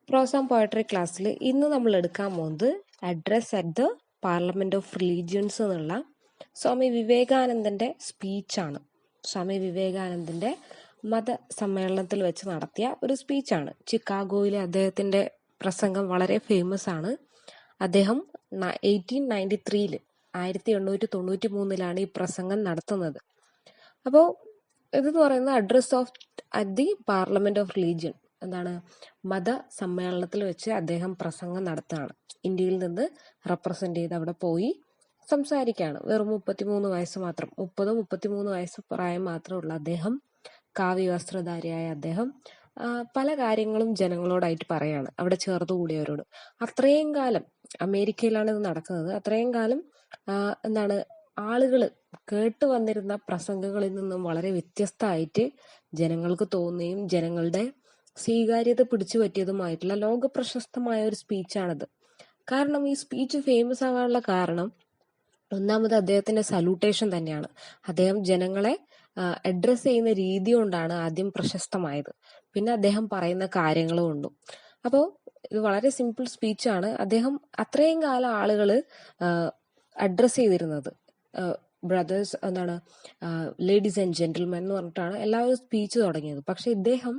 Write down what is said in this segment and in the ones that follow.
Pros and poetry ക്ലാസ്സിൽ ഇന്ന് നമ്മൾ എടുക്കാൻ പോകുന്നത് address at the parliament of religions എന്നുള്ള സ്വാമി വിവേകാനന്ദന്റെ സ്പീച്ചാണ്. സ്വാമി വിവേകാനന്ദന്റെ മതസമ്മേളനത്തിൽ വെച്ച് നടത്തിയ ഒരു സ്പീച്ചാണ്. ചിക്കാഗോയിലെ അദ്ദേഹത്തിന്റെ പ്രസംഗം വളരെ ഫേമസ് ആണ്. അദ്ദേഹം 1893 1893 ഈ പ്രസംഗം നടത്തുന്നത്. അപ്പോൾ ഇതെന്ന് പറയുന്നത് address of at the parliament of religion, എന്താണ്, മത സമ്മേളനത്തിൽ വെച്ച് അദ്ദേഹം പ്രസംഗം നടത്തുകയാണ്. ഇന്ത്യയിൽ നിന്ന് റെപ്രസെന്റ് ചെയ്ത് അവിടെ പോയി സംസാരിക്കുകയാണ്. വെറും 33 വയസ്സ് മാത്രം, 33 വയസ്സ് പ്രായം മാത്രമുള്ള അദ്ദേഹം, കാവ്യവസ്ത്രധാരിയായ അദ്ദേഹം പല കാര്യങ്ങളും ജനങ്ങളോടായിട്ട് പറയാണ്, അവിടെ ചേർത്തുകൂടിയവരോട്. അത്രയും കാലം അമേരിക്കയിലാണ് ഇത് നടക്കുന്നത്. അത്രയും കാലം എന്താണ്, ആളുകൾ കേട്ടു വന്നിരുന്ന പ്രസംഗങ്ങളിൽ നിന്നും വളരെ വ്യത്യസ്തമായിട്ട് ജനങ്ങൾക്ക് തോന്നുകയും ജനങ്ങളുടെ സ്വീകാര്യത പിടിച്ചു പറ്റിയതുമായിട്ടുള്ള ലോക പ്രശസ്തമായ ഒരു സ്പീച്ചാണിത്. കാരണം ഈ സ്പീച്ച് ഫേമസ് ആവാനുള്ള കാരണം ഒന്നാമത് അദ്ദേഹത്തിന്റെ സല്യൂട്ടേഷൻ തന്നെയാണ്. അദ്ദേഹം ജനങ്ങളെ അഡ്രസ് ചെയ്യുന്ന രീതി കൊണ്ടാണ് ആദ്യം പ്രശസ്തമായത്. പിന്നെ അദ്ദേഹം പറയുന്ന കാര്യങ്ങളും ഉണ്ട്. അപ്പോൾ ഇത് വളരെ സിമ്പിൾ സ്പീച്ചാണ്. അദ്ദേഹം അത്രയും കാലം ആളുകൾ അഡ്രസ് ചെയ്തിരുന്നത് ബ്രദേഴ്സ്, എന്താണ്, ലേഡീസ് ആൻഡ് ജെന്റിൽമെൻ എന്ന് പറഞ്ഞിട്ടാണ് എല്ലാവരും സ്പീച്ച് തുടങ്ങിയത്. പക്ഷെ ഇദ്ദേഹം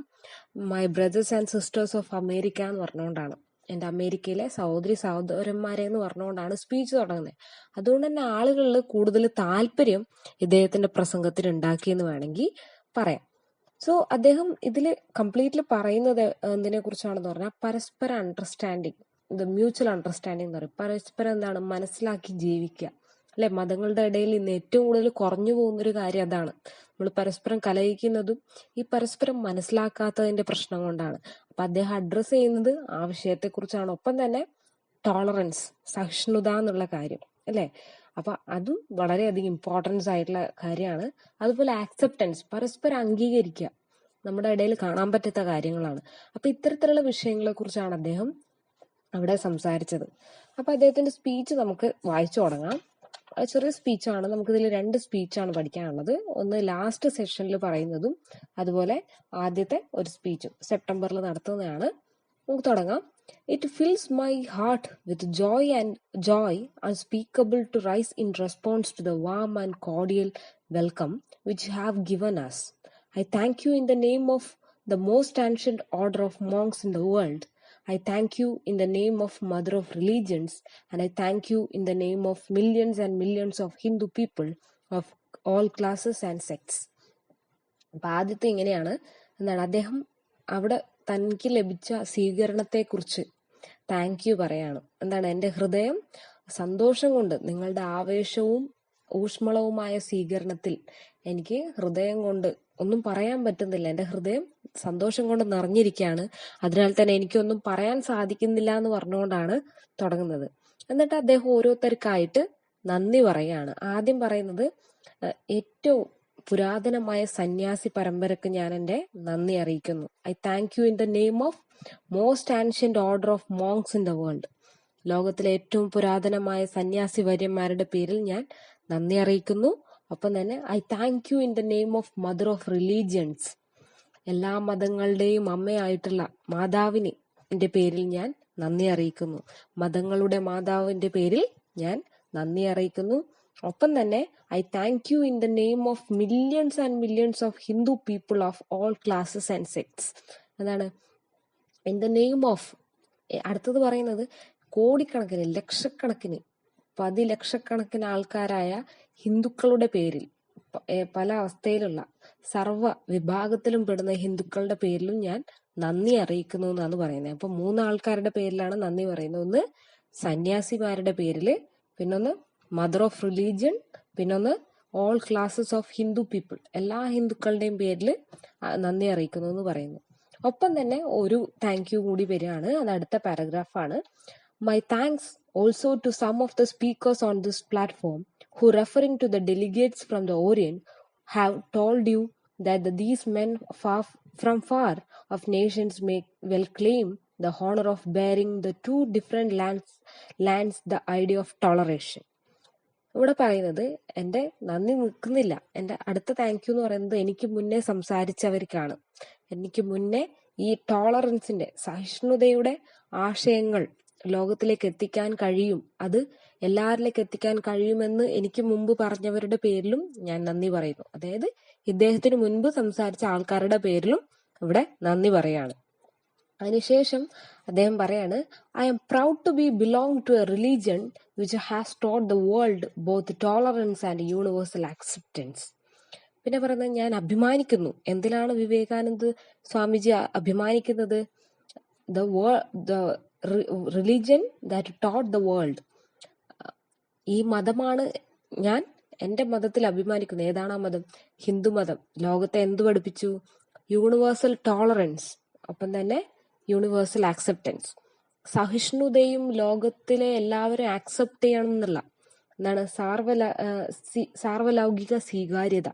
my brothers and sisters of America എന്ന് പറഞ്ഞുകൊണ്ടാണ്, എൻ്റെ അമേരിക്കയിലെ സഹോദരന്മാരെ എന്ന് പറഞ്ഞുകൊണ്ടാണ് സ്പീച്ച് തുടങ്ങുന്നത്. അതുകൊണ്ട് തന്നെ ആളുകളിൽ കൂടുതൽ താല്പര്യം ഇദ്ദേഹത്തിന്റെ പ്രസംഗത്തിന് ഉണ്ടാക്കിയെന്ന് വേണമെങ്കിൽ പറയാം. സോ അദ്ദേഹം ഇതിൽ കംപ്ലീറ്റ്ലി പറയുന്നത് എന്തിനെ കുറിച്ചാണെന്ന് പറഞ്ഞാൽ പരസ്പര അണ്ടർസ്റ്റാൻഡിങ്, ഇത് മ്യൂച്വൽ അണ്ടർസ്റ്റാൻഡിങ് എന്ന് പറയും. പരസ്പരം എന്താണ്, മനസ്സിലാക്കി ജീവിക്കുക. അല്ലെ, മതങ്ങളുടെ ഇടയിൽ ഇന്ന് ഏറ്റവും കൂടുതൽ കുറഞ്ഞു പോകുന്നൊരു കാര്യം അതാണ്. നമ്മൾ പരസ്പരം കലഹിക്കുന്നതും ഈ പരസ്പരം മനസ്സിലാക്കാത്തതിന്റെ പ്രശ്നം കൊണ്ടാണ്. അപ്പൊ അദ്ദേഹം അഡ്രസ് ചെയ്യുന്നത് ആ വിഷയത്തെക്കുറിച്ചാണ്. ഒപ്പം തന്നെ ടോളറൻസ്, സഹിഷ്ണുത എന്നുള്ള കാര്യം, അല്ലെ, അപ്പൊ അതും വളരെയധികം ഇമ്പോർട്ടൻസ് ആയിട്ടുള്ള കാര്യമാണ്. അതുപോലെ ആക്സെപ്റ്റൻസ്, പരസ്പരം അംഗീകരിക്കുക, നമ്മുടെ ഇടയിൽ കാണാൻ പറ്റാത്ത കാര്യങ്ങളാണ്. അപ്പൊ ഇത്തരത്തിലുള്ള വിഷയങ്ങളെ കുറിച്ചാണ് അദ്ദേഹം അവിടെ സംസാരിച്ചത്. അപ്പൊ അദ്ദേഹത്തിന്റെ സ്പീച്ച് നമുക്ക് വായിച്ചു തുടങ്ങാം. ചെറിയ സ്പീച്ചാണ്. നമുക്കിതിൽ 2 സ്പീച്ചാണ് പഠിക്കാനുള്ളത്. ഒന്ന് ലാസ്റ്റ് സെഷനിൽ പറയുന്നതും അതുപോലെ ആദ്യത്തെ ഒരു സ്പീച്ചും സെപ്റ്റംബറിൽ നടത്തുന്നതാണ്. നമുക്ക് തുടങ്ങാം. It fils my heart with joy unspeakable to rise in response to the warm and cordial welcome which you have given us. I thank you in the name of the most ancient order of monks in the world. I thank you in the name of Mother of Religions, and I thank you in the name of millions and millions of Hindu people of all classes and sects. അപ്പൊ ആദ്യത്തെ ഇങ്ങനെയാണ്, എന്താണ്, അദ്ദേഹം അവിടെ തനിക്ക് ലഭിച്ച സ്വീകരണത്തെക്കുറിച്ച് thank you പറയാണ്. എന്താണ്, എൻ്റെ ഹൃദയം സന്തോഷം കൊണ്ട്, നിങ്ങളുടെ ആവേശവും ഊഷ്മളവുമായ സ്വീകരണത്തിൽ എനിക്ക് ഹൃദയം കൊണ്ട് ഒന്നും പറയാൻ പറ്റുന്നില്ല, എൻ്റെ ഹൃദയം സന്തോഷം കൊണ്ട് നിറഞ്ഞിരിക്കുകയാണ്, അതിനാൽ തന്നെ എനിക്കൊന്നും പറയാൻ സാധിക്കുന്നില്ല എന്ന് പറഞ്ഞുകൊണ്ടാണ് തുടങ്ങുന്നത്. എന്നിട്ട് അദ്ദേഹം ഓരോരുത്തർക്കായിട്ട് നന്ദി പറയുകയാണ്. ആദ്യം പറയുന്നത്, ഏറ്റവും പുരാതനമായ സന്യാസി പരമ്പരക്ക് ഞാൻ എൻ്റെ നന്ദി അറിയിക്കുന്നു. I thank you in the name of most ancient order of monks in the world. ലോകത്തിലെ ഏറ്റവും പുരാതനമായ സന്യാസി വര്യന്മാരുടെ പേരിൽ ഞാൻ നന്ദി അറിയിക്കുന്നു. ഒപ്പം തന്നെ I thank you in the name of mother of religions. എല്ലാ മതങ്ങളുടെയും അമ്മയായിട്ടുള്ള മാതാവിന്റെ പേരിൽ ഞാൻ നന്ദി അറിയിക്കുന്നു. മതങ്ങളുടെ മാതാവിന്റെ പേരിൽ ഞാൻ നന്ദി അറിയിക്കുന്നു. ഒപ്പം തന്നെ I thank you in the name of millions and millions of Hindu people of all classes and sects. അതാണ് ഇൻ ദ നെയിം ഓഫ്. അടുത്തത് പറയുന്നത് കോടിക്കണക്കിന്, ലക്ഷക്കണക്കിന്, 10 ലക്ഷക്കണക്കിന് ആൾക്കാരായ ഹിന്ദുക്കളുടെ പേരിൽ, പല അവസ്ഥയിലുള്ള സർവ്വ വിഭാഗത്തിലും പെടുന്ന ഹിന്ദുക്കളുടെ പേരിലും ഞാൻ നന്ദി അറിയിക്കുന്നു എന്നാണ് പറയുന്നത്. അപ്പൊ 3 ആൾക്കാരുടെ പേരിലാണ് നന്ദി പറയുന്നത്. ഒന്ന് സന്യാസിമാരുടെ പേരില്, പിന്നൊന്ന് മദർ ഓഫ് റിലീജിയൻ, പിന്നൊന്ന് all classes of Hindu people, എല്ലാ ഹിന്ദുക്കളുടെയും പേരിൽ നന്ദി അറിയിക്കുന്നു എന്ന് പറയുന്നു. ഒപ്പം തന്നെ ഒരു താങ്ക് യു കൂടി വരികയാണ്. അത് അടുത്ത പാരഗ്രാഫാണ്. My thanks also to some of the speakers on this platform who, referring to the delegates from the Orient, have told you that these men from far of nations may well claim the honor of bearing the 2 different lands the idea of toleration. ഇവിടെ പറയുന്നത്, എൻ്റെ നന്ദി നിൽക്കുന്നില്ല, എൻ്റെ അടുത്ത thank you എന്ന് പറയുന്നത് എനിക്ക് മുന്നേ സംസാരിച്ചവർക്കാണ്. എനിക്ക് മുന്നേ ഈ ടോളറൻസിന്റെ, സഹിഷ്ണുതയുടെ ആശയങ്ങൾ ലോകത്തിലേക്ക് എത്തിക്കാൻ കഴിയും, അത് എല്ലാവരിലേക്ക് എത്തിക്കാൻ കഴിയുമെന്ന് എനിക്ക് മുമ്പ് പറഞ്ഞവരുടെ പേരിലും ഞാൻ നന്ദി പറയുന്നു. അതായത് ഇദ്ദേഹത്തിന് മുൻപ് സംസാരിച്ച ആൾക്കാരുടെ പേരിലും ഇവിടെ നന്ദി പറയാണ്. അതിനുശേഷം അദ്ദേഹം പറയാണ്, I am proud to be belong to a religion which has taught the world both tolerance and universal acceptance. പിന്നെ പറയുന്നത്, ഞാൻ അഭിമാനിക്കുന്നു. എന്തിലാണ് വിവേകാനന്ദ സ്വാമിജി അഭിമാനിക്കുന്നത്? The religion that taught the world. ഈ മതമാണ് ഞാൻ എന്റെ മതത്തിൽ അഭിമാനിക്കുന്നത്. ഏതാണ് ആ മതം? ഹിന്ദു മതം. ലോകത്തെ എന്ത് പഠിപ്പിച്ചു? യൂണിവേഴ്സൽ ടോളറൻസ്, ഒപ്പം തന്നെ യൂണിവേഴ്സൽ ആക്സെപ്റ്റൻസ്. സഹിഷ്ണുതയും ലോകത്തിലെ എല്ലാവരും ആക്സെപ്റ്റ് ചെയ്യണം എന്നുള്ള എന്താണ് സാർവലൗകിക സ്വീകാര്യത,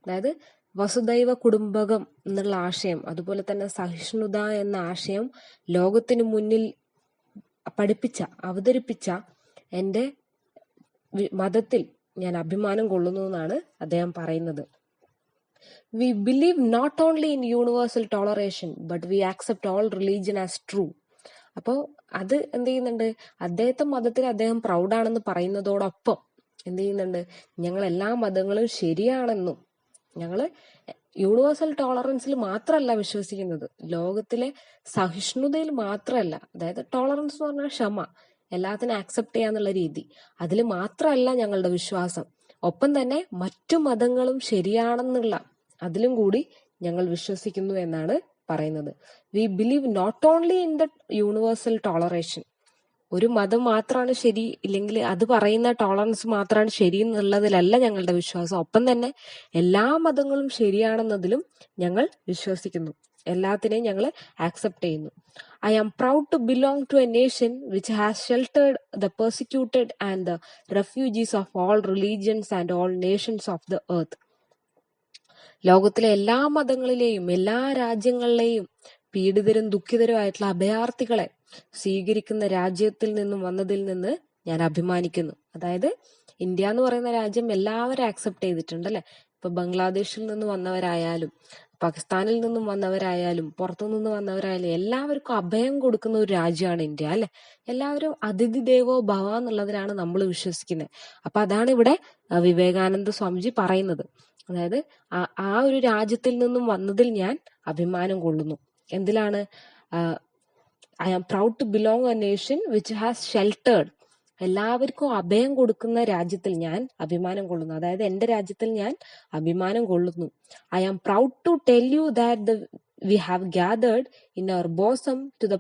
അതായത് വസുദൈവ കുടുംബകം എന്നുള്ള ആശയം, അതുപോലെ തന്നെ സഹിഷ്ണുത എന്ന ആശയം ലോകത്തിനു മുന്നിൽ അവതരിപ്പിച്ച എന്റെ മതത്തിൽ ഞാൻ അഭിമാനം കൊള്ളുന്നു എന്നാണ് അദ്ദേഹം പറയുന്നത്. We believe not only in universal toleration, but we accept all religion as true. അപ്പോൾ അത് എന്ത് ചെയ്യുന്നുണ്ട്? അദ്ദേഹത്തെ മതത്തിൽ അദ്ദേഹം പ്രൗഡാണെന്ന് പറയുന്നതോടൊപ്പം എന്ത് ചെയ്യുന്നുണ്ട്? ഞങ്ങൾ എല്ലാ മതങ്ങളും ശരിയാണെന്നും, ഞങ്ങൾ യൂണിവേഴ്സൽ ടോളറൻസിൽ മാത്രമല്ല വിശ്വസിക്കുന്നത്, ലോകത്തിലെ സഹിഷ്ണുതയിൽ മാത്രമല്ല, അതായത് ടോളറൻസ് എന്ന് പറഞ്ഞാൽ ക്ഷമ, എല്ലാത്തിനും ആക്സെപ്റ്റ് ചെയ്യാന്നുള്ള രീതി, അതിൽ മാത്രമല്ല ഞങ്ങളുടെ വിശ്വാസം, ഒപ്പം തന്നെ മറ്റു മതങ്ങളും ശരിയാണെന്നുള്ള അതിലും കൂടി ഞങ്ങൾ വിശ്വസിക്കുന്നു എന്നാണ് പറയുന്നത്. We believe not only in the universal toleration, ഒരു മതം മാത്രമാണ് ശരി, ഇല്ലെങ്കിൽ അത് പറയുന്ന ടോളറൻസ് മാത്രമാണ് ശരി എന്നുള്ളതിലല്ല ഞങ്ങളുടെ വിശ്വാസം, ഒപ്പം തന്നെ എല്ലാ മതങ്ങളും ശരിയാണെന്നതിലും ഞങ്ങൾ വിശ്വസിക്കുന്നു, എല്ലാത്തിനെയും ഞങ്ങൾ ആക്സെപ്റ്റ് ചെയ്യുന്നു. I am proud to belong to a nation which has sheltered the persecuted and the refugees of all religions and all nations of the earth. ലോകത്തിലെ എല്ലാ മതങ്ങളിലെയും എല്ലാ രാജ്യങ്ങളിലെയും പീഡിതരും ദുഃഖിതരുമായിട്ടുള്ള അഭയാർത്ഥികളെ സ്വീകരിക്കുന്ന രാജ്യത്തിൽ നിന്നും വന്നതിൽ നിന്ന് ഞാൻ അഭിമാനിക്കുന്നു. അതായത് ഇന്ത്യ എന്ന് പറയുന്ന രാജ്യം എല്ലാവരും ആക്സെപ്റ്റ് ചെയ്തിട്ടുണ്ട് അല്ലെ. ഇപ്പൊ ബംഗ്ലാദേശിൽ നിന്ന് വന്നവരായാലും പാകിസ്ഥാനിൽ നിന്നും വന്നവരായാലും പുറത്തു നിന്ന് വന്നവരായാലും എല്ലാവർക്കും അഭയം കൊടുക്കുന്ന ഒരു രാജ്യമാണ് ഇന്ത്യ അല്ലെ. എല്ലാവരും അതിഥി ദേവോ ഭവ എന്നുള്ളതിലാണ് നമ്മൾ വിശ്വസിക്കുന്നത്. അപ്പൊ അതാണ് ഇവിടെ വിവേകാനന്ദ സ്വാമിജി പറയുന്നത്. അതായത് ആ ഒരു രാജ്യത്തിൽ നിന്നും വന്നതിൽ ഞാൻ അഭിമാനം കൊള്ളുന്നു. എന്തിലാണ്? I am proud to belong a nation which has sheltered, എല്ലാവർക്കും അഭയം കൊടുക്കുന്ന രാജ്യത്തിൽ ഞാൻ അഭിമാനം കൊള്ളുന്നു. അതായത് എന്റെ രാജ്യത്തിൽ ഞാൻ അഭിമാനം കൊള്ളുന്നു. I am proud to tell you that we have gathered in our bosom to the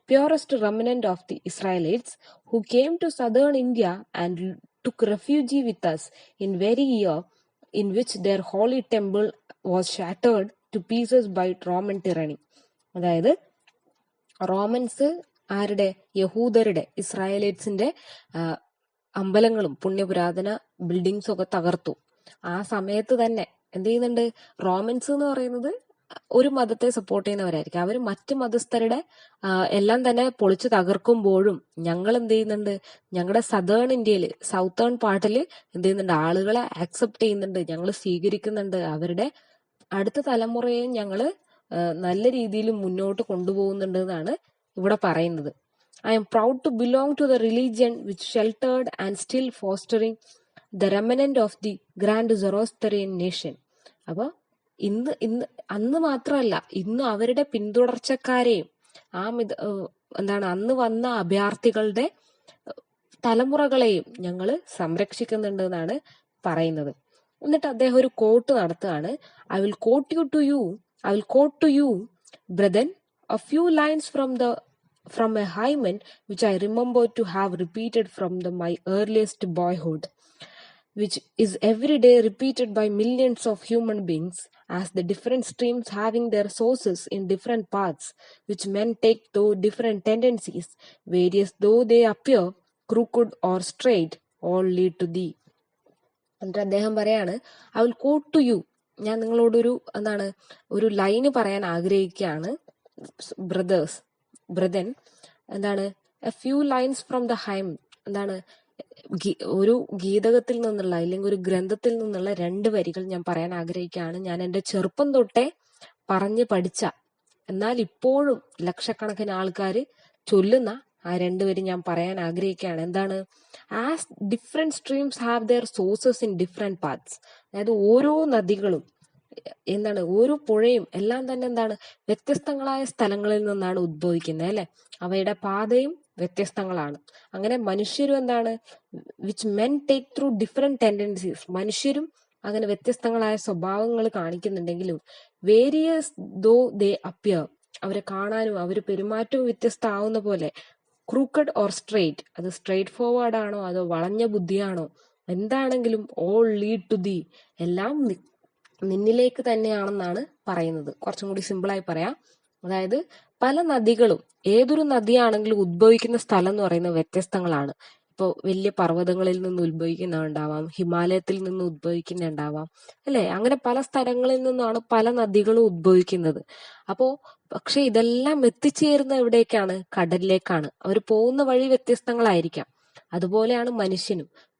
purest remnant of the Israelites who came to southern India and took refuge with us in very year in which their holy temple was shattered to pieces by Roman tyranny. അതായത് romance ആരുടെ? യഹൂദരുടെ, ഇസ്രായേലൈറ്റ്സിന്റെ അമ്പലങ്ങളും പുണ്യപുരാതന ബിൽഡിങ്സും ഒക്കെ തകർത്തു. ആ സമയത്ത് തന്നെ എന്ത് ചെയ്യുന്നുണ്ട്? റോമൻസ് എന്ന് പറയുന്നത് ഒരു മതത്തെ സപ്പോർട്ട് ചെയ്യുന്നവരായിരിക്കും. അവർ മറ്റ് മതസ്ഥരുടെ എല്ലാം തന്നെ പൊളിച്ചു തകർക്കുമ്പോഴും ഞങ്ങൾ എന്ത് ചെയ്യുന്നുണ്ട്? ഞങ്ങളുടെ സദേൺ ഇന്ത്യയില്, സൗത്തേൺ പാർട്ടില് എന്ത് ചെയ്യുന്നുണ്ട്? ആളുകളെ ആക്സെപ്റ്റ് ചെയ്യുന്നുണ്ട്, ഞങ്ങൾ സ്വീകരിക്കുന്നുണ്ട്. അവരുടെ അടുത്ത തലമുറയെയും ഞങ്ങള് നല്ല രീതിയിൽ മുന്നോട്ട് കൊണ്ടുപോകുന്നുണ്ട് എന്നാണ് ഇവിടെ പറയുന്നത്. I am proud to belong to the religion which sheltered and still fostering the remnant of the grand Zoroastrian nation. അപ്പൊ അന്ന് മാത്രമല്ല, ഇന്ന് അവരുടെ പിന്തുടർച്ചക്കാരെയും അന്ന് വന്ന അഭയാർത്ഥികളുടെ തലമുറകളെയും ഞങ്ങൾ സംരക്ഷിക്കുന്നുണ്ട് എന്നാണ് പറയുന്നത്. എന്നിട്ട് അദ്ദേഹം ഒരു കോട്ട് നടത്തുകയാണ്. I will quote to you, brethren, a few lines from a hymen which I remember to have repeated from my earliest boyhood, which is every day repeated by millions of human beings, as the different streams having their sources in different paths, which men take though different tendencies, various though they appear, crooked or straight, all lead to thee. എന്നിട്ട് അദ്ദേഹം പറയാണ്, I will quote to you, ഞാൻ നിങ്ങളോടൊരു ഒരു ലൈന് പറയാൻ ആഗ്രഹിക്കുകയാണ്. Brethren a few lines from the hymn, ഒരു ഗീതകത്തിൽ നിന്നുള്ള അല്ലെങ്കിൽ ഒരു ഗ്രന്ഥത്തിൽ നിന്നുള്ള 2 വരികൾ ഞാൻ പറയാൻ ആഗ്രഹിക്കുകയാണ്. ഞാൻ എന്റെ ചെറുപ്പം തൊട്ടേ പറഞ്ഞ് പഠിച്ച, എന്നാൽ ഇപ്പോഴും ലക്ഷക്കണക്കിന് ആൾക്കാർ ചൊല്ലുന്ന ആ രണ്ടുപേരും ഞാൻ പറയാൻ ആഗ്രഹിക്കുകയാണ്. എന്താണ്? As different streams have their sources in different paths. അതായത് ഓരോ നദികളും എന്താണ്, ഓരോ പുഴയും എല്ലാം തന്നെ എന്താണ്, വ്യത്യസ്തങ്ങളായ സ്ഥലങ്ങളിൽ നിന്നാണ് ഉദ്ഭവിക്കുന്നത് അല്ലെ. അവയുടെ പാതയും വ്യത്യസ്തങ്ങളാണ്. അങ്ങനെ മനുഷ്യരും എന്താണ്, which men take through different tendencies. മനുഷ്യരും അങ്ങനെ വ്യത്യസ്തങ്ങളായ സ്വഭാവങ്ങൾ കാണിക്കുന്നുണ്ടെങ്കിലും വേരിയസ് ദോ ദേ അപ്പിയർ, അവരെ കാണാനും അവർ പെരുമാറ്റവും വ്യത്യസ്തമാവുന്ന പോലെ, ക്രൂക്കഡ് ഓർ സ്ട്രെയിറ്റ്, അത് സ്ട്രെയിറ്റ് ഫോർവേഡ് ആണോ അതോ വളഞ്ഞ ബുദ്ധിയാണോ, എന്താണെങ്കിലും ഓൾ ലീഡ് ടു ദി, എല്ലാം നിന്നിലേക്ക് തന്നെയാണെന്നാണ് പറയുന്നത്. കുറച്ചും കൂടി സിമ്പിളായി പറയാം. അതായത് പല നദികളും, ഏതൊരു നദിയാണെങ്കിലും ഉദ്ഭവിക്കുന്ന സ്ഥലം എന്ന് പറയുന്നത് വ്യത്യസ്തങ്ങളാണ്. ഇപ്പോൾ വലിയ പർവ്വതങ്ങളിൽ നിന്ന് ഉത്ഭവിക്കുന്നുണ്ടാവാം, ഹിമാലയത്തിൽ നിന്ന് ഉദ്ഭവിക്കുന്നുണ്ടാവാം അല്ലെ. അങ്ങനെ പല സ്ഥലങ്ങളിൽ നിന്നാണ് പല നദികളും ഉദ്ഭവിക്കുന്നത്. പക്ഷെ ഇതെല്ലാം എത്തിച്ചേരുന്ന എവിടേക്കാണ്? കടലിലേക്കാണ്. അവർ പോകുന്ന വഴി വ്യത്യസ്തങ്ങളായിരിക്കാം. അതുപോലെയാണ്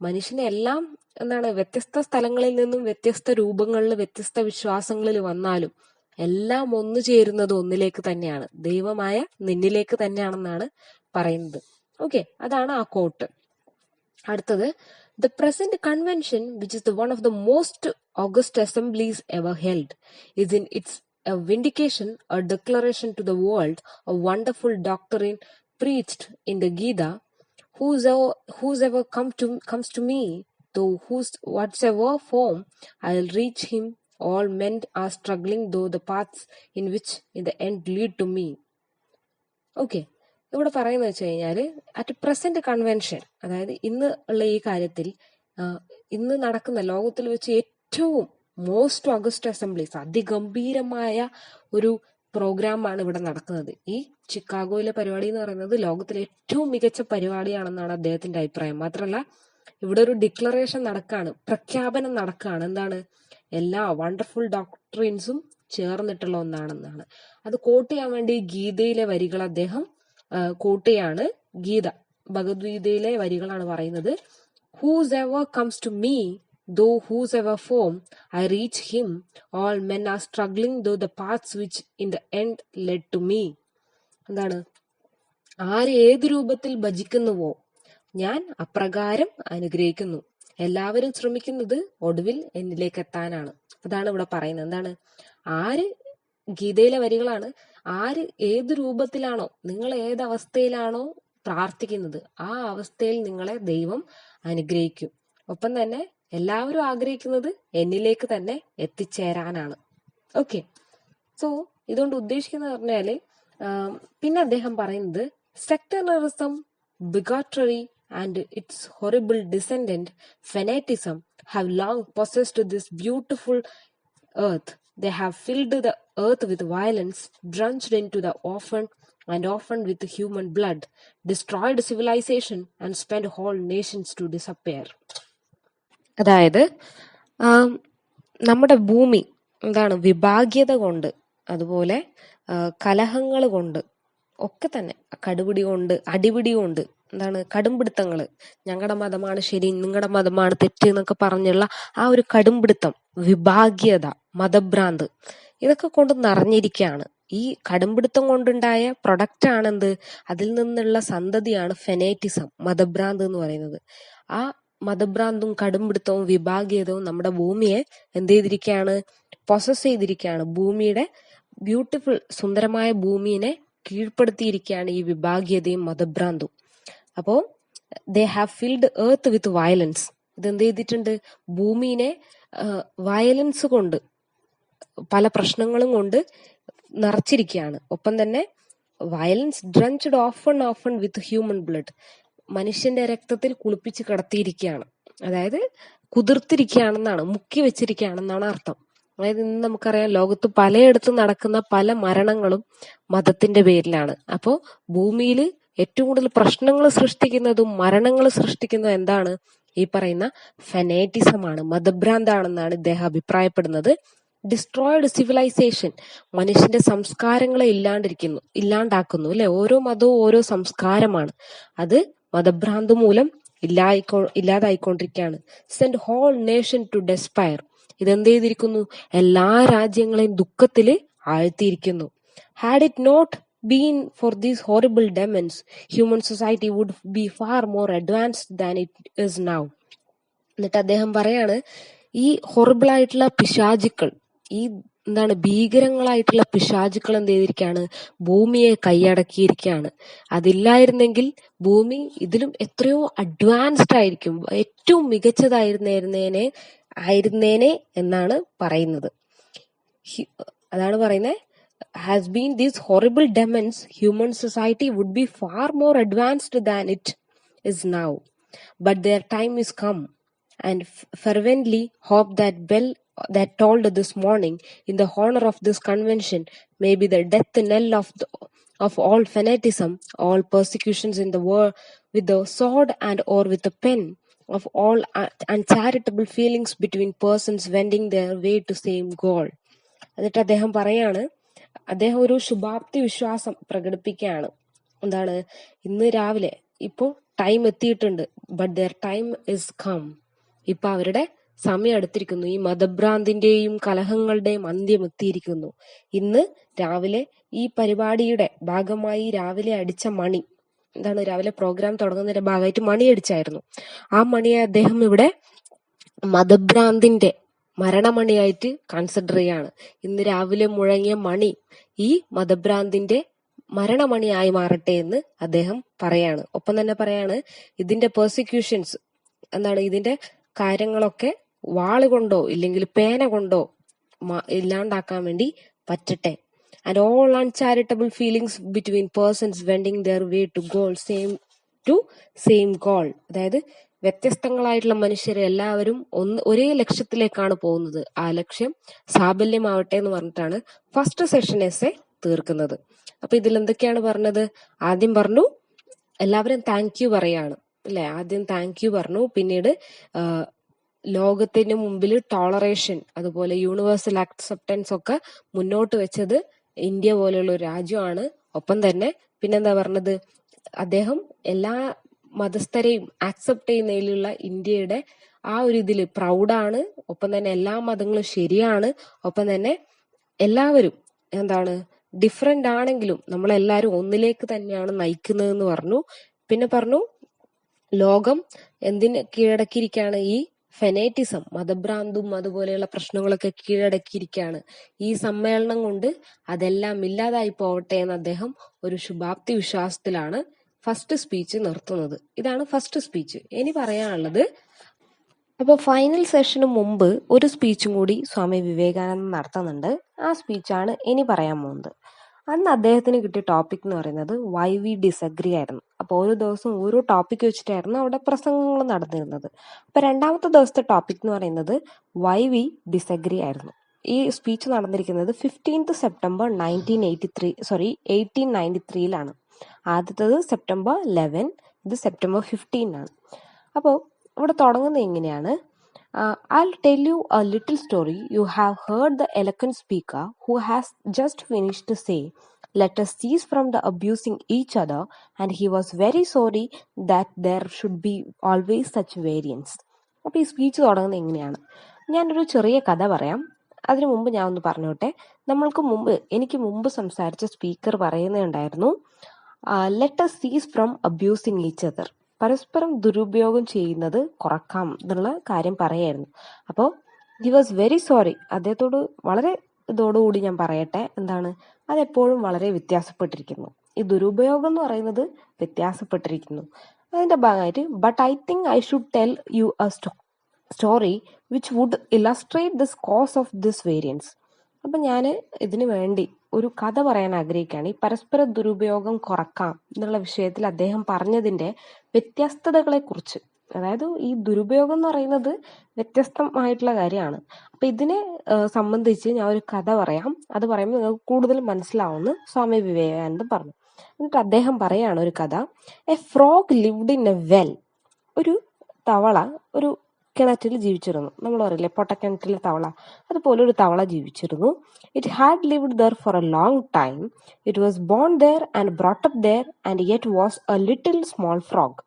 മനുഷ്യന് എല്ലാം എന്താണ്, വ്യത്യസ്ത സ്ഥലങ്ങളിൽ നിന്നും വ്യത്യസ്ത രൂപങ്ങളിൽ വ്യത്യസ്ത വിശ്വാസങ്ങളിൽ വന്നാലും എല്ലാം ഒന്നു ചേരുന്നത് ഒന്നിലേക്ക് തന്നെയാണ്, ദൈവമായ നിന്നിലേക്ക് തന്നെയാണെന്നാണ് പറയുന്നത്. ഓക്കെ, അതാണ് ആ കോട്ട്. അടുത്തത്, The present convention, which is the one of the most august assemblies ever held, is in its a vindication, a declaration to the world, a wonderful doctrine preached in the Gita. Whosoever comes to me, though whatsoever form, I'll reach him. All men are struggling, though the paths in which in the end lead to me. Okay, ഇവിടെ പറയുന്നത് വെച്ച് കഴിഞ്ഞാൽ at present convention, അതായത് ഇന്ന് ഉള്ള ഈ കാര്യത്തിൽ, ഇന്ന് നടക്കുന്ന ലോകത്തിൽ വെച്ച് ഏറ്റവും മോസ്റ്റ് ഓഗസ്റ്റ് അസംബ്ലീസ്, അതിഗംഭീരമായ ഒരു പ്രോഗ്രാമാണ് ഇവിടെ നടക്കുന്നത്. ഈ ചിക്കാഗോയിലെ പരിപാടി എന്ന് പറയുന്നത് ലോകത്തിലെ ഏറ്റവും മികച്ച പരിപാടിയാണെന്നാണ് അദ്ദേഹത്തിന്റെ അഭിപ്രായം. മാത്രമല്ല ഇവിടെ ഒരു ഡിക്ലറേഷൻ നടക്കാണ്, പ്രഖ്യാപനം നടക്കാണ്. എന്താണ്? എല്ലാ വണ്ടർഫുൾ ഡോക്ട്രിൻസും ചേർന്നിട്ടുള്ള ഒന്നാണെന്നാണ്. അത് കോട്ട് ചെയ്യാൻ വേണ്ടി ഗീതയിലെ വരികൾ അദ്ദേഹം കോട്ട് ചെയ്യാണ്. ഭഗവത്ഗീതയിലെ വരികളാണ് പറയുന്നത്. Whosoever comes to me, though whosoever form, I reach him. All men are struggling, though the paths which in the end led to me. എന്താണ്? ആര് ഏത് രൂപത്തിൽ ഭജിക്കുന്നുവോ ഞാൻ അപ്രകാരം അനുഗ്രഹിക്കുന്നു. എല്ലാവരും ശ്രമിക്കുന്നത് ഒടുവിൽ എന്നിലേക്ക് എത്താനാണ്. അതാണ് ഇവിടെ പറയുന്നത്. എന്താണ്? ഗീതയിലെ വരികളാണ്. ആര് ഏത് രൂപത്തിലാണോ, നിങ്ങൾ ഏത് അവസ്ഥയിലാണോ പ്രാർത്ഥിക്കുന്നത് ആ അവസ്ഥയിൽ നിങ്ങളെ ദൈവം അനുഗ്രഹിക്കും. ഒപ്പം തന്നെ എല്ലാവരും ആഗ്രഹിക്കുന്നത് എന്നിലേക്ക് തന്നെ എത്തിച്ചേരാനാണ്. ഓക്കെ, സോ ഇതുകൊണ്ട് ഉദ്ദേശിക്കുന്നത് പറഞ്ഞാല്, പിന്നെ അദ്ദേഹം പറയുന്നത് സെക്ടറിസം, ബിഗോട്ടറി and its horrible descendant, fanaticism, have long possessed this beautiful earth. They have filled the earth with violence, drenched into the often with human blood, destroyed civilization, and spent whole nations to disappear. അതായത് നമ്മുടെ ഭൂമി എന്താണ്, വിഭാഗ്യത കൊണ്ട്, അതുപോലെ കലഹങ്ങൾ കൊണ്ട് ഒക്കെ തന്നെ, കടുപിടി കൊണ്ട്, അടിപിടി കൊണ്ട്, എന്താണ്, കടുംപിടുത്തങ്ങള്, ഞങ്ങളുടെ മതമാണ് ശരി, നിങ്ങളുടെ മതമാണ് തെറ്റ് എന്നൊക്കെ പറഞ്ഞുള്ള ആ ഒരു കടുംപിടുത്തം, വിഭാഗ്യത, മതഭ്രാന്ത്, ഇതൊക്കെ കൊണ്ട് നിറഞ്ഞിരിക്കുകയാണ്. ഈ കടുംപിടുത്തം കൊണ്ടുണ്ടായ പ്രൊഡക്റ്റ് ആണെന്ത്? അതിൽ നിന്നുള്ള സന്തതിയാണ് ഫെനേറ്റിസം, മതഭ്രാന്ത് എന്ന് പറയുന്നത്. ആ മതഭ്രാന്തും കടുംപിടുത്തവും വിഭാഗീയതവും നമ്മുടെ ഭൂമിയെ എന്ത് ചെയ്തിരിക്കുകയാണ്? പൊസസ് ചെയ്തിരിക്കുകയാണ്. ഭൂമിയുടെ ബ്യൂട്ടിഫുൾ, സുന്ദരമായ ഭൂമിയെ കീഴ്പ്പെടുത്തിയിരിക്കുകയാണ് ഈ വിഭാഗീയതയും മതഭ്രാന്തും. അപ്പോ they have filled earth with violence. ഇതെന്ത് ചെയ്തിട്ടുണ്ട്? ഭൂമിനെ വയലൻസ് കൊണ്ട്, പല പ്രശ്നങ്ങളും കൊണ്ട് നിറച്ചിരിക്കുകയാണ്. ഒപ്പം തന്നെ violence drenched often with human blood, മനുഷ്യന്റെ രക്തത്തിൽ കുളിപ്പിച്ച് കിടത്തിയിരിക്കുകയാണ്. അതായത് കുതിർത്തിരിക്കുകയാണെന്നാണ്, മുക്കി വെച്ചിരിക്കുകയാണെന്നാണ് അർത്ഥം. അതായത് ഇന്ന് നമുക്കറിയാം, ലോകത്ത് പലയിടത്തും നടക്കുന്ന പല മരണങ്ങളും മതത്തിന്റെ പേരിലാണ്. അപ്പോ ഭൂമിയിൽ ഏറ്റവും കൂടുതൽ പ്രശ്നങ്ങൾ സൃഷ്ടിക്കുന്നതും മരണങ്ങൾ സൃഷ്ടിക്കുന്നതും എന്താണ്? ഈ പറയുന്ന ഫെനേറ്റിസമാണ്, മതഭ്രാന്താണെന്നാണ് ഇദ്ദേഹം അഭിപ്രായപ്പെടുന്നത്. ഡിസ്ട്രോയിഡ് സിവിലൈസേഷൻ, മനുഷ്യന്റെ സംസ്കാരങ്ങളെ ഇല്ലാണ്ടാക്കുന്നു അല്ലെ. ഓരോ മതവും ഓരോ സംസ്കാരമാണ്, അത് മതഭ്രാന്ത് മൂലം ഇല്ലാതായിക്കൊണ്ടിരിക്കുകയാണ്. Send whole nation to despair, ഇതെന്ത് ചെയ്തിരിക്കുന്നു? എല്ലാ രാജ്യങ്ങളെയും ദുഃഖത്തില് ആഴ്ത്തിയിരിക്കുന്നു. Had it not been for these horrible demons, human society would be far more advanced than it is now. എന്നിട്ട് അദ്ദേഹം പറയാണ്, ഈ ഹൊറിബിൾ ആയിട്ടുള്ള പിശാചുക്കൾ, ഈ എന്താണ് ഭീകരങ്ങളായിട്ടുള്ള പിശാചുക്കൾ എന്ത് ചെയ്തിരിക്കുകയാണ്, ഭൂമിയെ കൈയടക്കിയിരിക്കുകയാണ്. അതില്ലായിരുന്നെങ്കിൽ ഭൂമി ഇതിലും എത്രയോ അഡ്വാൻസ്ഡ് ആയിരിക്കും, ഏറ്റവും മികച്ചതായിരുന്നേനെ എന്നാണ് പറയുന്നത്. അതാണ് പറയുന്നത്, has been these horrible demons, human society would be far more advanced than it is now. But their time is come, and fervently hope that bell that tolled this morning in the honor of this convention may be the death knell of all fanaticism, all persecutions in the world with the sword and or with the pen, of all uncharitable feelings between persons wending their way to same goal. എന്നിട്ട് അദ്ദേഹം പറയാണ്, അദ്ദേഹം ഒരു ശുഭാപ്തി വിശ്വാസം പ്രകടിപ്പിക്കുകയാണ്. എന്താണ്, ഇന്ന് രാവിലെ ഇപ്പോൾ ടൈം എത്തിയിട്ടുണ്ട്, but their time is come. ഇപ്പൊ അവരുടെ സമയം അടുത്തിരിക്കുന്നു, ഈ മതഭ്രാന്തിന്റെയും കലഹങ്ങളുടെയും അന്ത്യം എത്തിയിരിക്കുന്നു. ഇന്ന് രാവിലെ ഈ പരിപാടിയുടെ ഭാഗമായി രാവിലെ അടിച്ച മണി, എന്താണ്, രാവിലെ പ്രോഗ്രാം തുടങ്ങുന്നതിന്റെ ഭാഗമായിട്ട് മണി അടിച്ചായിരുന്നു. ആ മണിയെ അദ്ദേഹം ഇവിടെ മതഭ്രാന്തിന്റെ മരണമണിയായിട്ട് കൺസിഡർ ചെയ്യാണ്. ഇന്ന് രാവിലെ മുഴങ്ങിയ മണി ഈ മതഭ്രാന്തിന്റെ മരണമണിയായി മാറട്ടെ എന്ന് അദ്ദേഹം പറയാണ്. ഒപ്പം തന്നെ പറയാണ്, ഇതിന്റെ പെർസിക്യൂഷൻസ് എന്താണ്, ഇതിന്റെ കാര്യങ്ങളൊക്കെ വാളുകൊണ്ടോ ഇല്ലെങ്കിൽ പേന കൊണ്ടോ ഇല്ലാണ്ടാക്കാൻ വേണ്ടി പറ്റട്ടെ. And all uncharitable feelings between persons wending their way to same goal. അതായത് വ്യത്യസ്തങ്ങളായിട്ടുള്ള മനുഷ്യരെ എല്ലാവരും ഒരേ ലക്ഷ്യത്തിലേക്കാണ് പോകുന്നത്. ആ ലക്ഷ്യം സാഫല്യമാവട്ടെ എന്ന് പറഞ്ഞിട്ടാണ് ഫസ്റ്റ് സെഷൻ എസ്സേ തീർക്കുന്നത്. അപ്പൊ ഇതിൽ എന്തൊക്കെയാണ് പറഞ്ഞത്? ആദ്യം പറഞ്ഞു എല്ലാവരും താങ്ക് യു പറയാണ്, അല്ലെ? ആദ്യം താങ്ക് യു പറഞ്ഞു. പിന്നീട് ലോകത്തിന് മുമ്പിൽ ടോളറേഷൻ, അതുപോലെ യൂണിവേഴ്സൽ അക്സെപ്റ്റൻസ് ഒക്കെ മുന്നോട്ട് വെച്ചത് ഇന്ത്യ പോലെയുള്ള ഒരു രാജ്യമാണ്. ഒപ്പം തന്നെ പിന്നെന്താ പറഞ്ഞത്, അദ്ദേഹം എല്ലാ മതസ്ഥരെയും ആക്സെപ്റ്റ് ചെയ്യുന്നതിലുള്ള ഇന്ത്യയുടെ ആ ഒരു ഇതിൽ പ്രൗഡാണ്. ഒപ്പം തന്നെ എല്ലാ മതങ്ങളും ശരിയാണ്. ഒപ്പം തന്നെ എല്ലാവരും എന്താണ്, ഡിഫറെന്റ് ആണെങ്കിലും നമ്മളെല്ലാവരും ഒന്നിലേക്ക് തന്നെയാണ് നയിക്കുന്നതെന്ന് പറഞ്ഞു. പിന്നെ പറഞ്ഞു ലോകം എന്തിന് കീഴടക്കിയിരിക്കുകയാണ്, ഈ ഫെനേറ്റിസം, മതഭ്രാന്തും അതുപോലെയുള്ള പ്രശ്നങ്ങളൊക്കെ കീഴടക്കിയിരിക്കുകയാണ്. ഈ സമ്മേളനം കൊണ്ട് അതെല്ലാം ഇല്ലാതായി പോവട്ടെ എന്ന് അദ്ദേഹം ഒരു ശുഭാപ്തി വിശ്വാസത്തിലാണ് ഫസ്റ്റ് സ്പീച്ച് നിർത്തുന്നത്. ഇതാണ് ഫസ്റ്റ് സ്പീച്ച്. ഇനി പറയാനുള്ളത്, അപ്പോൾ ഫൈനൽ സെഷന് മുമ്പ് ഒരു സ്പീച്ചും കൂടി സ്വാമി വിവേകാനന്ദൻ നടത്തുന്നുണ്ട്. ആ സ്പീച്ചാണ് ഇനി പറയാൻ പോകുന്നത്. അന്ന് അദ്ദേഹത്തിന് കിട്ടിയ ടോപ്പിക് എന്ന് പറയുന്നത് വൈ വി ഡിസഗ്രി ആയിരുന്നു. അപ്പോൾ ഓരോ ദിവസവും ഓരോ ടോപ്പിക് വെച്ചിട്ടായിരുന്നു അവിടെ പ്രസംഗങ്ങൾ നടന്നിരുന്നത്. അപ്പൊ രണ്ടാമത്തെ ദിവസത്തെ ടോപ്പിക് എന്ന് പറയുന്നത് വൈ വി ഡിസഗ്രി ആയിരുന്നു. ഈ സ്പീച്ച് നടന്നിരിക്കുന്നത് 15th സെപ്റ്റംബർ 1893 ആദ്യത്തത് സെപ്റ്റംബർ 11, ഇത് സെപ്റ്റംബർ 15 ആണ്. അപ്പോൾ ഇവിടെ തുടങ്ങുന്നത് എങ്ങനെയാണ്? I'll tell you a little story. You have heard the eloquent speaker who has just finished to say, let us cease from the abusing each other, and he was very sorry that there should be always such variance. അപ്പോൾ ഈ speech തുടങ്ങുന്നത് എങ്ങനെയാണ്? ഞാനൊരു ചെറിയ കഥ പറയാം. അതിനു മുമ്പ് ഞാൻ ഒന്ന് പറഞ്ഞോട്ടെ. എനിക്ക് മുമ്പ് സംസാരിച്ച സ്പീക്കർ പറയുന്നുണ്ടായിരുന്നു, let us cease from abusing each other. പരസ്പരം ദുരുപയോഗം ചെയ്യുന്നത് കുറക്കാം എന്നുള്ള കാര്യം പറയായിരുന്നു. അപ്പോൾ ഹി വാസ് വെരി സോറി. അദ്ദേഹത്തോട് വളരെ ഇതോടുകൂടി ഞാൻ പറയട്ടെ, എന്താണ്, അതെപ്പോഴും വളരെ വ്യത്യാസപ്പെട്ടിരിക്കുന്നു. ഈ ദുരുപയോഗം എന്ന് പറയുന്നത് വ്യത്യാസപ്പെട്ടിരിക്കുന്നു. അതിന്റെ ഭാഗമായിട്ട് but I think I should tell you a story which would illustrate this cause of this variance. അപ്പം ഞാൻ ഇതിനു വേണ്ടി ഒരു കഥ പറയാൻ ആഗ്രഹിക്കുകയാണ്. ഈ പരസ്പര ദുരുപയോഗം കുറക്കാം എന്നുള്ള വിഷയത്തിൽ അദ്ദേഹം പറഞ്ഞതിന്റെ വ്യത്യസ്തതകളെ കുറിച്ച്. അതായത് ഈ ദുരുപയോഗം എന്ന് പറയുന്നത് വ്യത്യസ്തമായിട്ടുള്ള കാര്യമാണ്. അപ്പൊ ഇതിനെ സംബന്ധിച്ച് ഞാൻ ഒരു കഥ പറയാം. അത് പറയുമ്പോൾ നിങ്ങൾക്ക് കൂടുതൽ മനസ്സിലാവുമെന്ന് സ്വാമി വിവേകാനന്ദൻ പറഞ്ഞു. എന്നിട്ട് അദ്ദേഹം പറയാണ് ഒരു കഥ. A frog lived in A well. ഒരു തവള ഒരു കിണറ്റിൽ ജീവിച്ചിരുന്നു. നമ്മൾ പറയില്ലേ പൊട്ടക്കിണറ്റിലെ തവള, അതുപോലെ ഒരു തവള ജീവിച്ചിരുന്നു. It had lived there for a long time. It was born there and brought up there and yet was a little small frog.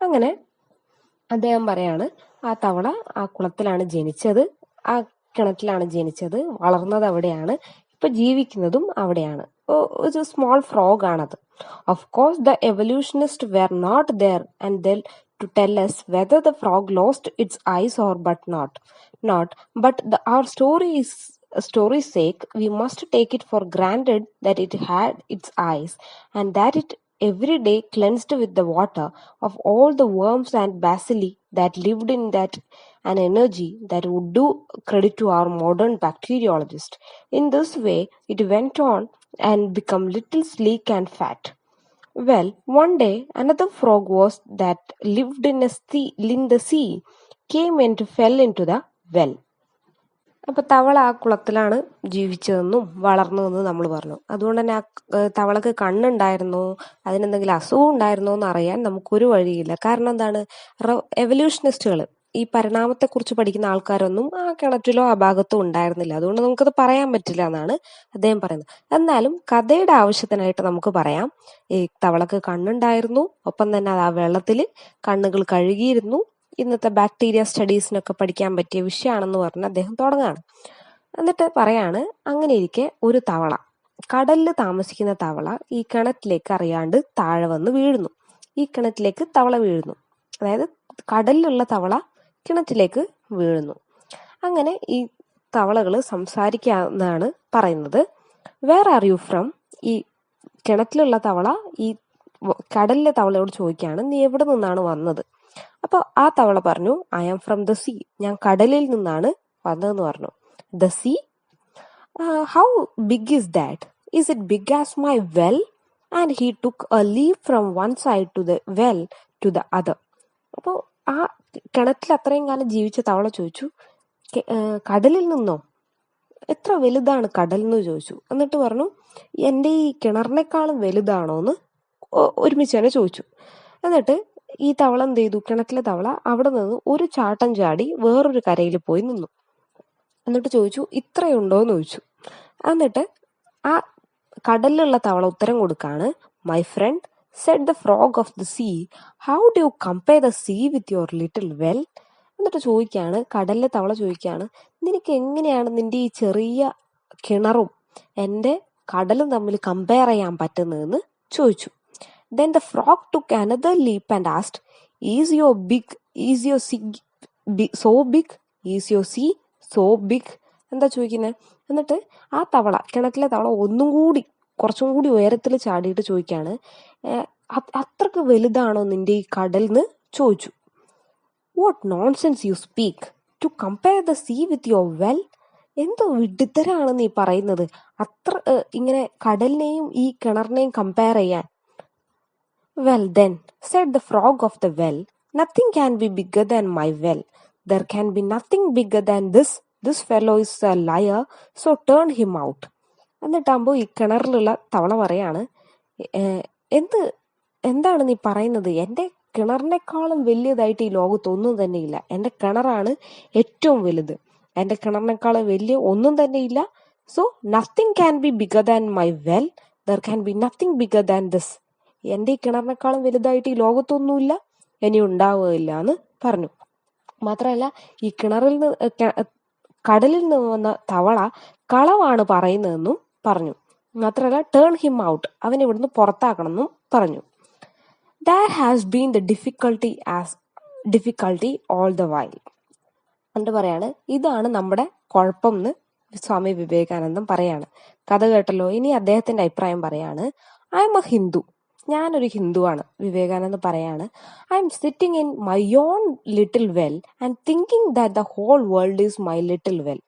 അങ്ങനെ അദ്ദേഹം പറയാണ്, ആ തവള ആ കുളത്തിലാണ് ജനിച്ചത്, ആ കിണറ്റിലാണ് ജനിച്ചത്, വളർന്നത് അവിടെയാണ്. ഇപ്പൊ ജീവിക്കുന്നതും അവിടെയാണ്. ഒരു സ്മോൾ ഫ്രോഗ് ആണത്. Of course the evolutionist were not there and then to tell us whether the frog lost its eyes or but our story's sake we must take it for granted that it had its eyes and that it every day cleansed with the water of all the worms and bacilli that lived in that, an energy that would do credit to our modern bacteriologist. In this way it went on and become little sleek and fat. Well, one day another frog was that lived in the sea came and fell into the well. അപ്പൊ തവള ആ കുളത്തിലാണ് ജീവിച്ചതെന്നും വളർന്നതെന്നും നമ്മൾ പറഞ്ഞു. അതുകൊണ്ട് തന്നെ ആ തവളക്ക് കണ്ണുണ്ടായിരുന്നോ, അതിനെന്തെങ്കിലും അസുഖം ഉണ്ടായിരുന്നോ എന്ന് അറിയാൻ നമുക്കൊരു വഴിയില്ല. കാരണം എന്താണ്, എവല്യൂഷനിസ്റ്റുകൾ, ഈ പരിണാമത്തെക്കുറിച്ച് പഠിക്കുന്ന ആൾക്കാരൊന്നും ആ കിണറ്റിലോ ആ ഭാഗത്തോ ഉണ്ടായിരുന്നില്ല. അതുകൊണ്ട് നമുക്കത് പറയാൻ പറ്റില്ല എന്നാണ് അദ്ദേഹം പറയുന്നത്. എന്നാലും കഥയുടെ ആവശ്യത്തിനായിട്ട് നമുക്ക് പറയാം, ഈ തവളക്ക് കണ്ണുണ്ടായിരുന്നു, ഒപ്പം തന്നെ അത് ആ വെള്ളത്തിൽ കണ്ണുകൾ കഴുകിയിരുന്നു. ഇന്നത്തെ ബാക്ടീരിയ സ്റ്റഡീസിനൊക്കെ പഠിക്കാൻ പറ്റിയ വിഷയമാണെന്ന് പറഞ്ഞ് അദ്ദേഹം തുടങ്ങുകയാണ്. എന്നിട്ട് പറയാണ്, അങ്ങനെ ഇരിക്കെ ഒരു തവള, കടലിൽ താമസിക്കുന്ന തവള ഈ കിണറ്റിലേക്ക് അറിയാണ്ട് താഴെ വന്ന് വീഴുന്നു. ഈ കിണറ്റിലേക്ക് തവള വീഴുന്നു, അതായത് കടലിലുള്ള തവള കിണറ്റിലേക്ക് വീഴുന്നു. അങ്ങനെ ഈ തവളകൾ സംസാരിക്കാന്നാണ് പറയുന്നത്. Where are you from? ഈ കിണറ്റിലുള്ള തവള ഈ കടലിലെ തവളയോട് ചോദിക്കുകയാണ്, നീ എവിടെ നിന്നാണ് വന്നത്? അപ്പൊ ആ തവള പറഞ്ഞു, I am from the sea, ഞാൻ കടലിൽ നിന്നാണ് വന്നതെന്ന് പറഞ്ഞു. The sea, how big is that? Is it big as my well? And he took a leave from one side to the well to the other. അപ്പോൾ ആ കിണറ്റിൽ അത്രയും കാലം ജീവിച്ച തവള ചോദിച്ചു, കടലിൽ നിന്നോ? എത്ര വലുതാണ് കടൽ എന്ന് ചോദിച്ചു. എന്നിട്ട് പറഞ്ഞു, എൻ്റെ ഈ കിണറിനേക്കാളും വലുതാണോ എന്ന് ഒരുമിച്ച് തന്നെ ചോദിച്ചു. എന്നിട്ട് ഈ തവള എന്ത് ചെയ്തു, കിണറ്റിലെ തവള അവിടെ നിന്ന് ഒരു ചാട്ടം ചാടി വേറൊരു കരയിൽ പോയി നിന്നു. എന്നിട്ട് ചോദിച്ചു, ഇത്രയുണ്ടോ എന്ന് ചോദിച്ചു. എന്നിട്ട് ആ കടലിലുള്ള തവള ഉത്തരം കൊടുക്കാണ്, my friend, said the frog of the sea, how do you compare the sea with your little well? എന്നിട്ട് ചോദിക്കാണ്, കടലിലെ തവള ചോദിക്കാണ്, നിനക്ക് എങ്ങനെയാണ് നിന്റെ ഈ ചെറിയ കിണറും എൻ്റെ കടലും തമ്മിൽ കമ്പയർ ചെയ്യാൻ പറ്റുന്നതെന്ന് ചോദിച്ചു. Then the frog took another leap and asked, Is your sea so big? Is your sea so big? എന്താ ചോദിക്കുന്നത്? എന്നിട്ട് ആ തവള, കിണറ്റിലെ തവള കുറച്ചും കൂടി ഉയരത്തിൽ ചാടിയിട്ട് ചോദിക്കാണ്, അത്രക്ക് വലുതാണോ നിന്റെ ഈ കടൽ എന്ന് ചോദിച്ചു. What nonsense you speak! To compare the sea with your well? എന്തോ വിഡ്ഢിത്തരാണ് നീ പറയുന്നത്, അത്ര ഇങ്ങനെ കടലിനെയും ഈ കിണറിനെയും കമ്പയർ ചെയ്യാൻ. Well then, said the frog of the well, nothing can be bigger than my well. There can be nothing bigger than this. This fellow is a liar, so turn him out. എന്നിട്ടാകുമ്പോൾ ഈ കിണറിലുള്ള തവള പറയാണ്, എന്താണ് നീ പറയുന്നത്? എൻ്റെ കിണറിനേക്കാളും വലിയതായിട്ട് ഈ ലോകത്തൊന്നും തന്നെയില്ല. എൻ്റെ കിണറാണ് ഏറ്റവും വലുത്. എൻ്റെ കിണറിനേക്കാളും വലിയ ഒന്നും തന്നെയില്ല. So nothing can be bigger than my well. There can be nothing bigger than this. എൻ്റെ ഈ കിണറിനേക്കാളും വലുതായിട്ട് ഈ ലോകത്തൊന്നുമില്ല, ഇനി ഉണ്ടാവുകയില്ല എന്ന് പറഞ്ഞു. മാത്രമല്ല, ഈ കടലിൽ നിന്ന് വന്ന തവള കളവാണ് പറയുന്നതെന്നും പറഞ്ഞു. മാത്രമല്ല, ടേൺ ഹിം ഔട്ട്, അവൻ ഇവിടുന്ന് പുറത്താക്കണം എന്നും പറഞ്ഞു. That has been the difficulty all the while. എന്നിട്ട് പറയാണ്, ഇതാണ് നമ്മുടെ കുഴപ്പം എന്ന് സ്വാമി വിവേകാനന്ദൻ പറയാണ്. കഥ കേട്ടല്ലോ. ഇനി അദ്ദേഹത്തിന്റെ അഭിപ്രായം പറയാണ്, ഐ എം എ ഹിന്ദു, ഞാനൊരു ഹിന്ദുവാണ്. വിവേകാനന്ദ പറയാണ്, I am sitting in my own little well and thinking that the whole world is my little well.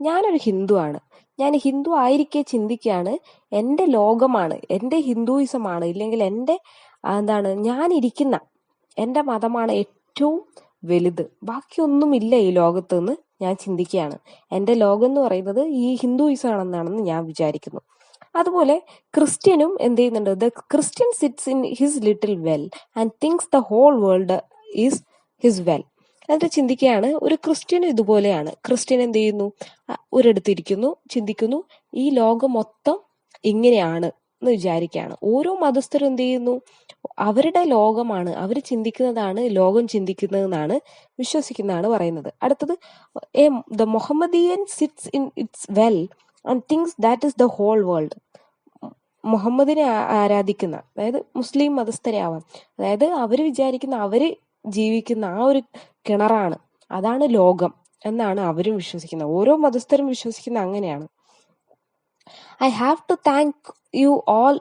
ഞാനൊരു ഹിന്ദുവാണ്. ഞാൻ ഹിന്ദു ആയിരിക്കെ ചിന്തിക്കുകയാണ്, എൻ്റെ ലോകമാണ്, എൻ്റെ ഹിന്ദുയിസമാണ്, ഇല്ലെങ്കിൽ എൻ്റെ ഞാനിരിക്കുന്ന എൻ്റെ മതമാണ് ഏറ്റവും വലുത്, ബാക്കിയൊന്നുമില്ല ഈ ലോകത്ത് നിന്ന് ഞാൻ ചിന്തിക്കുകയാണ്. എൻ്റെ ലോകം എന്ന് പറയുന്നത് ഈ ഹിന്ദുയിസം ആണെന്നാണെന്ന് ഞാൻ വിചാരിക്കുന്നു. അതുപോലെ ക്രിസ്ത്യനും എന്ത് ചെയ്യുന്നുണ്ട്, the Christian sits in his little well and thinks the whole world is his well. എന്നിട്ട് ചിന്തിക്കുകയാണ്, ഒരു ക്രിസ്ത്യനും ഇതുപോലെയാണ്. ക്രിസ്ത്യൻ എന്ത് ചെയ്യുന്നു, ഒരിടത്തിരിക്കുന്നു, ചിന്തിക്കുന്നു, ഈ ലോകം മൊത്തം ഇങ്ങനെയാണ് എന്ന് വിചാരിക്കുകയാണ്. ഓരോ മതസ്ഥരും എന്ത് ചെയ്യുന്നു, അവരുടെ ലോകമാണ്, അവർ ചിന്തിക്കുന്നതാണ് ലോകം ചിന്തിക്കുന്നതെന്നാണ് വിശ്വസിക്കുന്നതാണ് പറയുന്നത്. അടുത്തത്, the Mohammedan sits in its well and thinks that is the whole world. മുഹമ്മദിനെ ആരാധിക്കുന്ന, അതായത് മുസ്ലിം മതസ്ഥരെ ആവാം, അതായത് അവർ വിചാരിക്കുന്ന അവർ ജീവിക്കുന്ന ആ ഒരു കിണറാണ്, അതാണ് ലോകം എന്നാണ് അവരും വിശ്വസിക്കുന്നത്. ഓരോ മതസ്ഥരും വിശ്വസിക്കുന്ന അങ്ങനെയാണ്. I have to thank you all,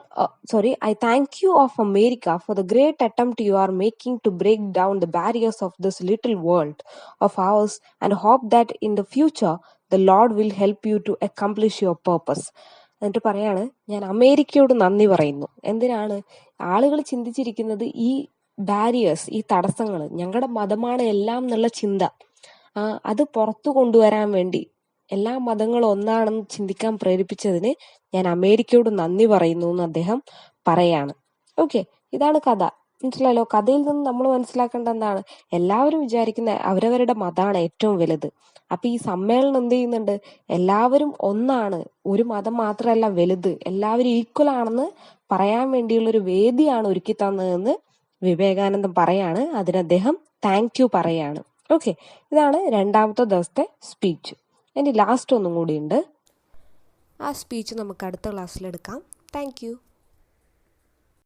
I thank you of America for the great attempt you are making to break down the barriers of this little world of ours, and hope that in the future the Lord will help you to accomplish your purpose. എന്നിട്ട് പറയാണ്, ഞാൻ അമേരിക്കയോട് നന്ദി പറയുന്നു. എന്തിനാണ്? ആളുകൾ ചിന്തിച്ചിരിക്കുന്നത് ഈ barriers, ഈ തടസ്സങ്ങൾ ഞങ്ങളുടെ മതമാണ് എല്ലാം എന്നുള്ള ചിന്ത, അത് പുറത്തു കൊണ്ടുവരാൻ വേണ്ടി, എല്ലാ മതങ്ങളും ഒന്നാണെന്ന് ചിന്തിക്കാൻ പ്രേരിപ്പിച്ചതിന് ഞാൻ അമേരിക്കയോട് നന്ദി പറയുന്നു എന്ന് അദ്ദേഹം പറയാണ്. ഓക്കെ, ഇതാണ് കഥ. മനസ്സിലായല്ലോ? കഥയിൽ നിന്ന് നമ്മൾ മനസ്സിലാക്കേണ്ട എന്താണ്? എല്ലാവരും വിചാരിക്കുന്ന അവരവരുടെ മതമാണ് ഏറ്റവും വലുത്. അപ്പൊ ഈ സമ്മേളനം എന്ത് ചെയ്യുന്നുണ്ട്? എല്ലാവരും ഒന്നാണ്, ഒരു മതം മാത്രമല്ല വലുത്, എല്ലാവരും ഈക്വൽ ആണെന്ന് പറയാൻ വേണ്ടിയുള്ള ഒരു വേദിയാണ് ഒരുക്കി തന്നതെന്ന് വിവേകാനന്ദൻ പറയാണ്. അതിന് അദ്ദേഹം താങ്ക് യു പറയാണ്. ഓക്കെ, ഇതാണ് രണ്ടാമത്തെ ദിവസത്തെ സ്പീച്ച്. ഇനി ലാസ്റ്റ് ഒന്നും കൂടി ഉണ്ട്. ആ സ്പീച്ച് നമുക്ക് അടുത്ത ക്ലാസ്സിലെടുക്കാം. Thank you.